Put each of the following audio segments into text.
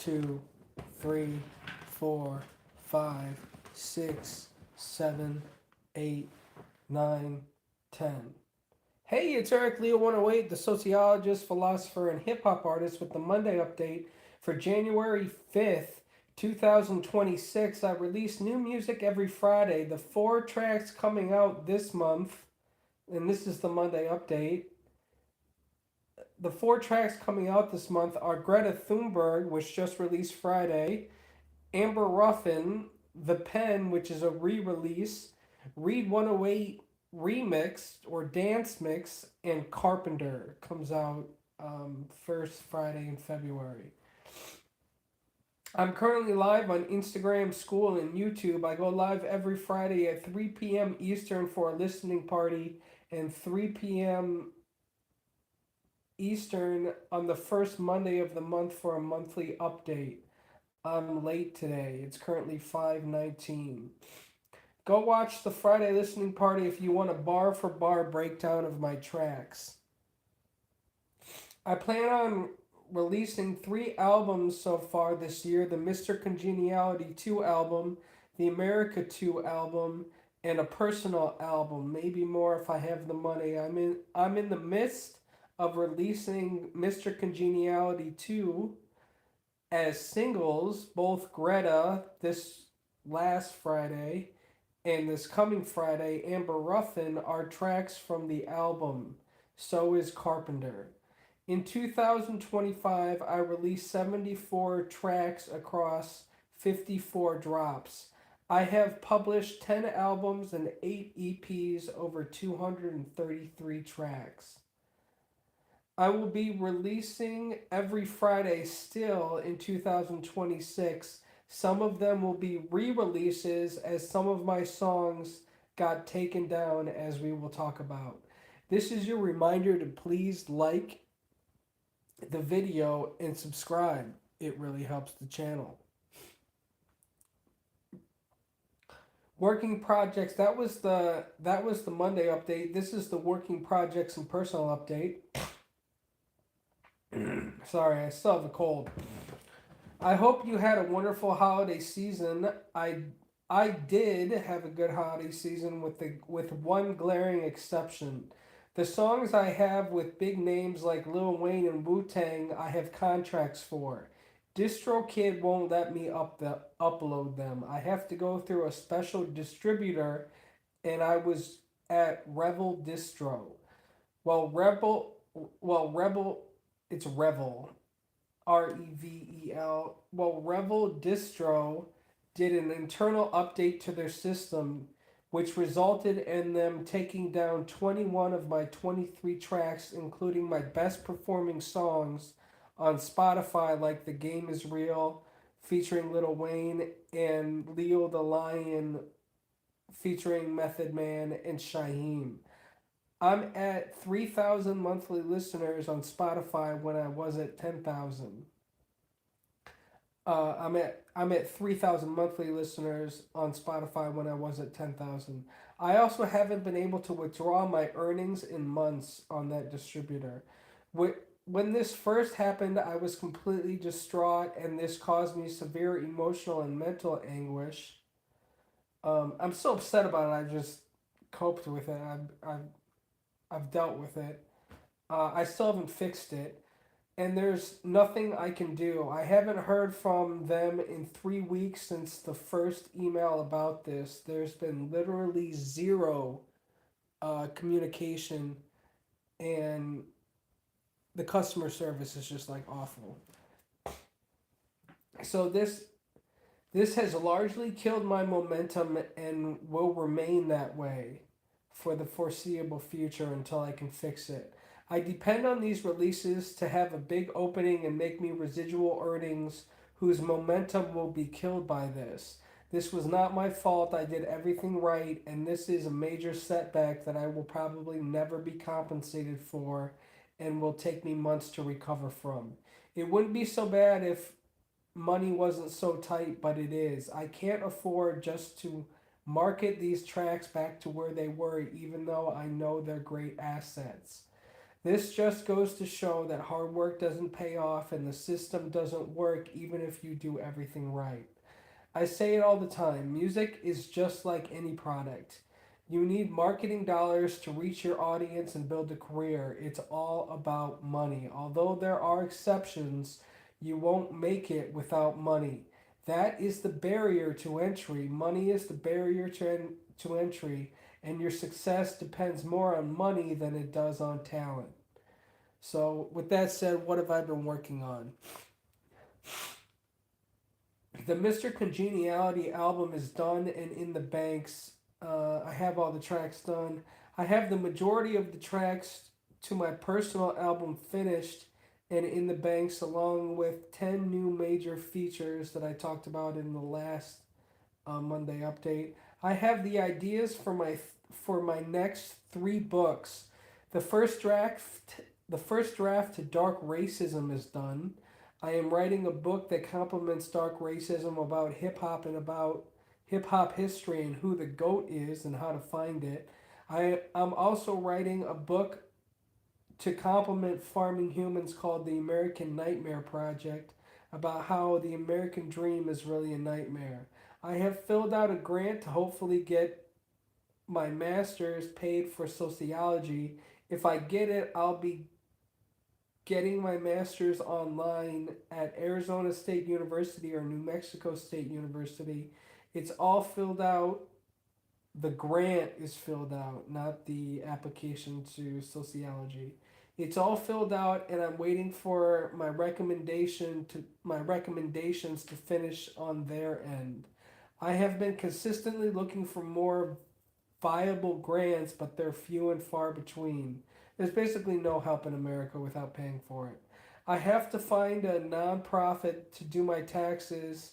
two, three, four, five, six, seven, 8, 9, 10. Hey, it's Eric Leo 108, the sociologist, philosopher, and hip hop artist with the Monday update for January 5th, 2026. I release new music every Friday. The four tracks coming out this month, and this is the Monday update. The four tracks coming out this month are Greta Thunberg, which just released Friday, Amber Ruffin, The Pen, which is a re-release, Read 108 remix or dance mix, and Carpenter comes out first Friday in February. I'm currently live on Instagram, School, and YouTube. I go live every Friday at 3 p.m. Eastern for a listening party and 3 p.m. Eastern on the first Monday of the month for a monthly update. I'm late today. It's currently 5:19. Go watch the Friday listening party if you want a bar for bar breakdown of my tracks. I plan on releasing 3 albums so far this year: the Mister Congeniality 2 album, the America 2 album, and a personal album. Maybe more if I have the money. I'm in the midst of releasing Mister Congeniality 2 as singles. Both Greta this last Friday and this coming Friday, Amber Ruffin, are tracks from the album. So is Carpenter. In 2025, I released 74 tracks across 54 drops. I have published 10 albums and 8 EPs over 233 tracks. I will be releasing every Friday still in 2026. Some of them will be re-releases as some of my songs got taken down, as we will talk about. This is your reminder to please like the video and subscribe. It really helps the channel. Working projects, that was the Monday update. This is the working projects and personal update. Sorry, I still have a cold. I hope you had a wonderful holiday season. I did have a good holiday season with one glaring exception. The songs I have with big names like Lil Wayne and Wu-Tang, I have contracts for. DistroKid won't let me upload them. I have to go through a special distributor, and I was at Revel Distro. Well, Rebel, it's Revel. Revel. Well, Revel Distro did an internal update to their system, which resulted in them taking down 21 of my 23 tracks, including my best performing songs on Spotify, like The Game Is Real, featuring Lil Wayne, and Leo the Lion, featuring Method Man and Shyheim. I'm at 3,000 monthly listeners on Spotify when I was at 10,000. I'm at 3,000 monthly listeners on Spotify when I was at 10,000. I also haven't been able to withdraw my earnings in months on that distributor. When this first happened, I was completely distraught, and this caused me severe emotional and mental anguish. I'm so upset about it. I just coped with it. I've dealt with it. I still haven't fixed it, and there's nothing I can do. I haven't heard from them in 3 weeks since the first email about this. There's been literally zero communication, and the customer service is just like awful. So this has largely killed my momentum and will remain that way for the foreseeable future until I can fix it. I depend on these releases to have a big opening and make me residual earnings whose momentum will be killed by this. This was not my fault. I did everything right, and this is a major setback that I will probably never be compensated for and will take me months to recover from. It wouldn't be so bad if money wasn't so tight, but it is. I can't afford just to market these tracks back to where they were, even though I know they're great assets. This just goes to show that hard work doesn't pay off and the system doesn't work even if you do everything right. I say it all the time, music is just like any product. You need marketing dollars to reach your audience and build a career. It's all about money. Although there are exceptions, you won't make it without money. That is the barrier to entry. Money is the barrier to entry, and your success depends more on money than it does on talent. So, with that said, what have I been working on? The Mister Congeniality album is done and in the banks. I have all the tracks done. I have the majority of the tracks to my personal album finished and in the banks, along with 10 new major features that I talked about in the last Monday update. I have the ideas for my next three books. The first draft, the first draft to Dark Racism is done. I am writing a book that complements Dark Racism about hip hop and about hip hop history and who the GOAT is and how to find it. I'm also writing a book to complement Farming Humans called The American Nightmare Project about how the American dream is really a nightmare. I have filled out a grant to hopefully get my master's paid for sociology. If I get it, I'll be getting my master's online at Arizona State University or New Mexico State University. It's all filled out. The grant is filled out, not the application to sociology. It's all filled out and I'm waiting for my recommendations to finish on their end. I have been consistently looking for more viable grants, but they're few and far between. There's basically no help in America without paying for it. I have to find a nonprofit to do my taxes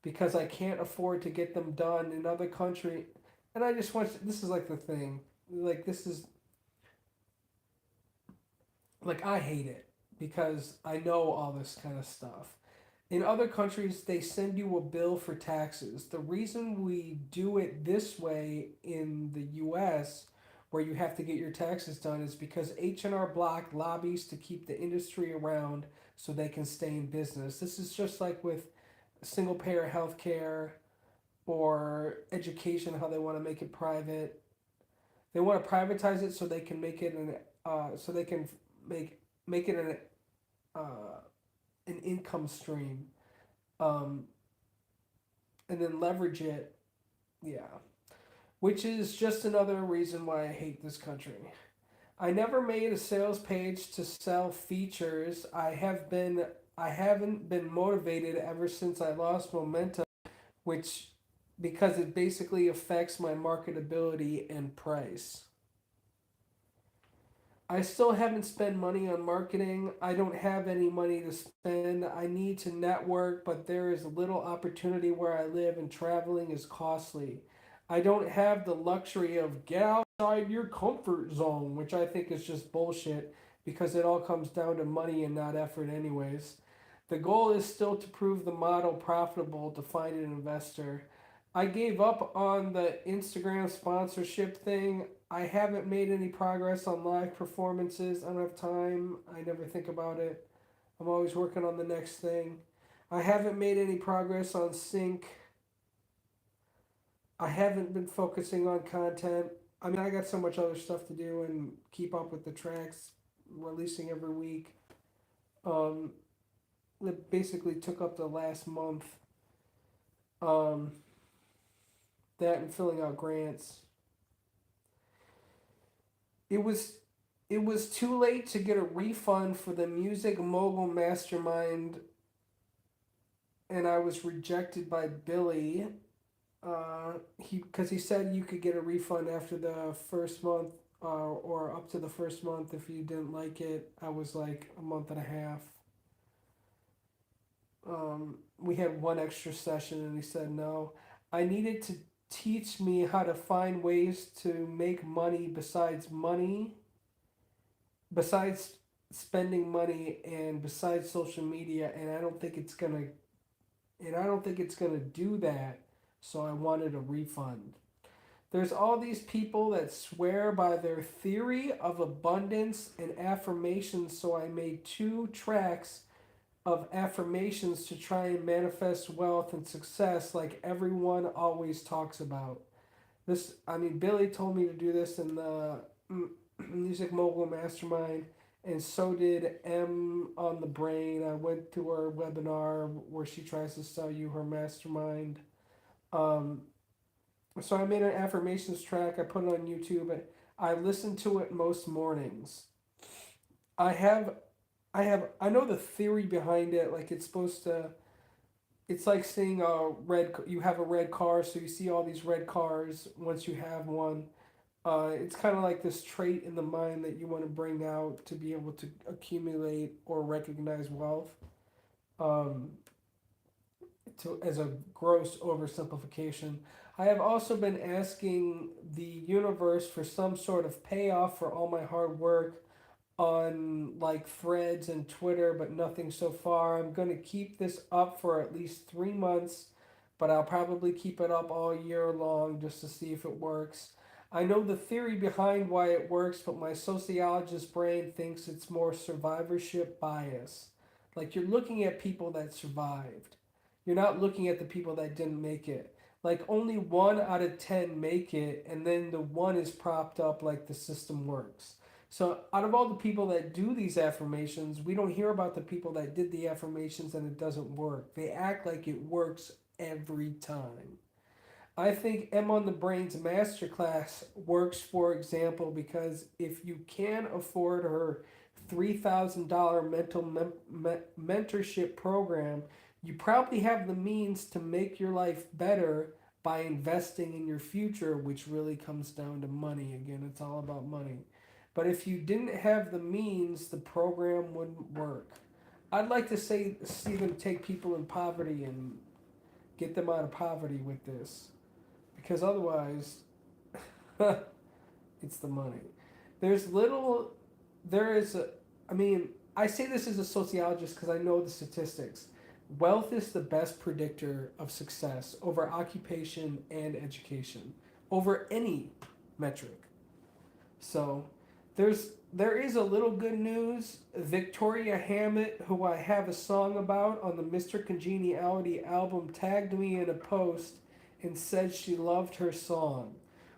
because I can't afford to get them done in other country. And I just want this is like the thing. Like this is like I hate it because I know all this kind of stuff. In other countries, they send you a bill for taxes. The reason we do it this way in the US, where you have to get your taxes done, is because H&R Block lobbies to keep the industry around so they can stay in business. This is just like with single payer health care or education, how they want to make it private. They want to privatize it so they can make it so they can make it uh, an income stream, um, and then leverage it. Yeah, which is just another reason why I hate this country. I never made a sales page to sell features. I haven't been motivated ever since I lost momentum, which because it basically affects my marketability and price. I still haven't spent money on marketing. I don't have any money to spend. I need to network, but there is little opportunity where I live and traveling is costly. I don't have the luxury of get outside your comfort zone, which I think is just bullshit because it all comes down to money and not effort, anyways. The goal is still to prove the model profitable to find an investor. I gave up on the Instagram sponsorship thing. I haven't made any progress on live performances. I don't have time. I never think about it. I'm always working on the next thing. I haven't made any progress on sync. I haven't been focusing on content. I mean, I got so much other stuff to do and keep up with the tracks releasing every week. Um, it basically took up the last month. Um, that and filling out grants. It was it was too late to get a refund for the Music Mogul Mastermind, and I was rejected by Billy. He because he said you could get a refund after the first month, or up to the first month if you didn't like it. I was like a month and a half. We had one extra session, and he said no. I needed to teach me how to find ways to make money besides spending money and besides social media, and I don't think it's gonna do that. So I wanted a refund. There's all these people that swear by their theory of abundance and affirmations, so I made 2 tracks of affirmations to try and manifest wealth and success like everyone always talks about. This, I mean, Billy told me to do this in the Music Mogul Mastermind, and so did M on the Brain. I went to her webinar where she tries to sell you her mastermind. Um, so I made an affirmations track. I put it on YouTube. I listen to it most mornings. I have, I know the theory behind it. Like it's supposed to. It's like seeing a red. You have a red car, so you see all these red cars once you have one. It's kind of like this trait in the mind that you want to bring out to be able to accumulate or recognize wealth. Um, as a gross oversimplification. I have also been asking the universe for some sort of payoff for all my hard work on like threads and Twitter, but nothing so far. I'm going to keep this up for at least 3 months, but I'll probably keep it up all year long just to see if it works. I know the theory behind why it works, but my sociologist brain thinks it's more survivorship bias. Like you're looking at people that survived. You're not looking at the people that didn't make it. Like only 1 out of 10 make it, and then the one is propped up like the system works. So, out of all the people that do these affirmations, we don't hear about the people that did the affirmations and it doesn't work. They act like it works every time. I think M on the Brain's masterclass works, for example, because if you can afford her $3,000 mentorship program, you probably have the means to make your life better by investing in your future, which really comes down to money. Again, it's all about money. But if you didn't have the means, the program wouldn't work. I'd like to see them take people in poverty and get them out of poverty with this, because otherwise, it's the money. There's little, there is a, I mean, I say this as a sociologist because I know the statistics. Wealth is the best predictor of success over occupation and education, over any metric. So there is a little good news. Victoria Hammett, who I have a song about on the Mister Congeniality album, tagged me in a post and said she loved her song.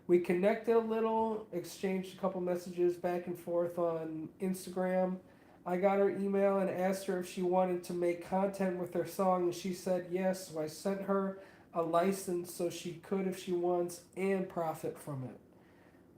We connected a little, exchanged a couple messages back and forth on Instagram. I got her email and asked her if she wanted to make content with her song, and she said yes. So I sent her a license so she could, if she wants, and profit from it.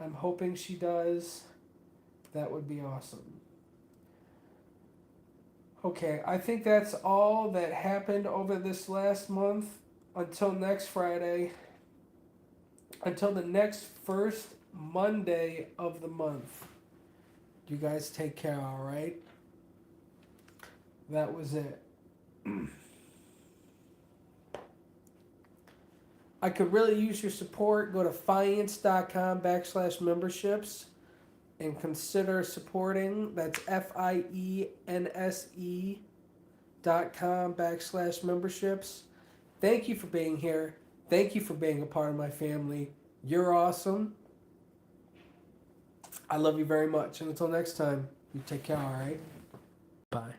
I'm hoping she does. That would be awesome. Okay, I think that's all that happened over this last month. Until next Friday. Until the next first Monday of the month. You guys take care, alright? That was it. I could really use your support. Go to fience.com/memberships and consider supporting. That's FIENSE.com/memberships. Thank you for being here. Thank you for being a part of my family. You're awesome. I love you very much. And until next time, you take care, all right? Bye.